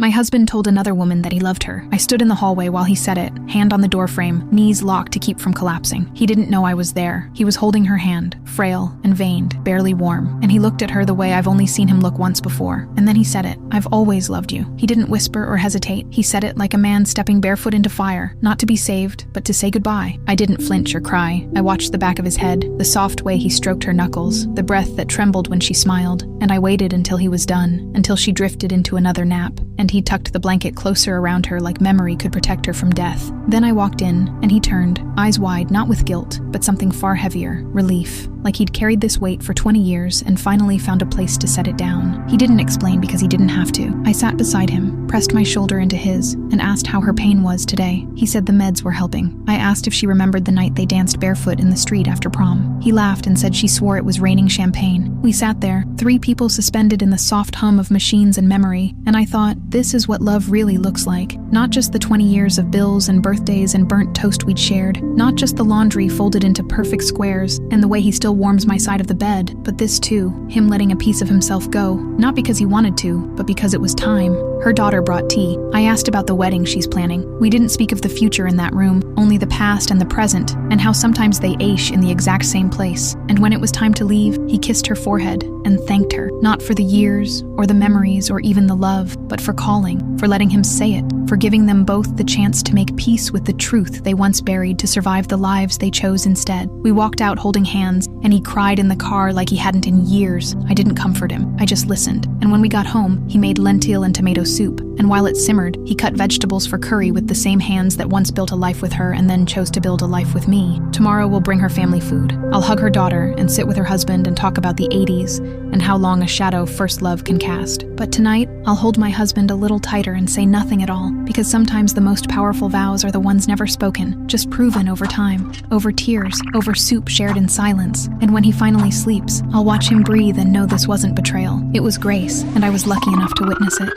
My husband told another woman that he loved her. I stood in the hallway while he said it, hand on the doorframe, knees locked to keep from collapsing. He didn't know I was there. He was holding her hand, frail and veined, barely warm, and he looked at her the way I've only seen him look once before. And then he said it. I've always loved you. He didn't whisper or hesitate. He said it like a man stepping barefoot into fire, not to be saved, but to say goodbye. I didn't flinch or cry. I watched the back of his head, the soft way he stroked her knuckles, the breath that trembled when she smiled, and I waited until he was done, until she drifted into another nap, and he tucked the blanket closer around her like memory could protect her from death. Then I walked in, and he turned, eyes wide, not with guilt, but something far heavier, relief, like he'd carried this weight for 20 years and finally found a place to set it down. He didn't explain because he didn't have to. I sat beside him, pressed my shoulder into his, and asked how her pain was today. He said the meds were helping. I asked if she remembered the night they danced barefoot in the street after prom. He laughed and said she swore it was raining champagne. We sat there, 3 people suspended in the soft hum of machines and memory, and I thought, this is what love really looks like. Not just the 20 years of bills and birthdays and burnt toast we'd shared, not just the laundry folded into perfect squares and the way he still warms my side of the bed, but this too, him letting a piece of himself go, not because he wanted to, but because it was time. Her daughter brought tea. I asked about the wedding she's planning. We didn't speak of the future in that room, only the past and the present, and how sometimes they ache in the exact same place. And when it was time to leave, he kissed her forehead and thanked her, not for the years, or the memories, or even the love, but for calling, for letting him say it, for giving them both the chance to make peace with the truth they once buried to survive the lives they chose instead. We walked out holding hands, and he cried in the car like he hadn't in years. I didn't comfort him. I just listened. And when we got home, he made lentil and tomato soup, and while it simmered, he cut vegetables for curry with the same hands that once built a life with her and then chose to build a life with me. Tomorrow we'll bring her family food. I'll hug her daughter and sit with her husband and talk about the 80s and how long a shadow first love can cast. But tonight, I'll hold my husband a little tighter and say nothing at all, because sometimes the most powerful vows are the ones never spoken, just proven over time, over tears, over soup shared in silence. And when he finally sleeps, I'll watch him breathe and know this wasn't betrayal. It was grace, and I was lucky enough to witness it.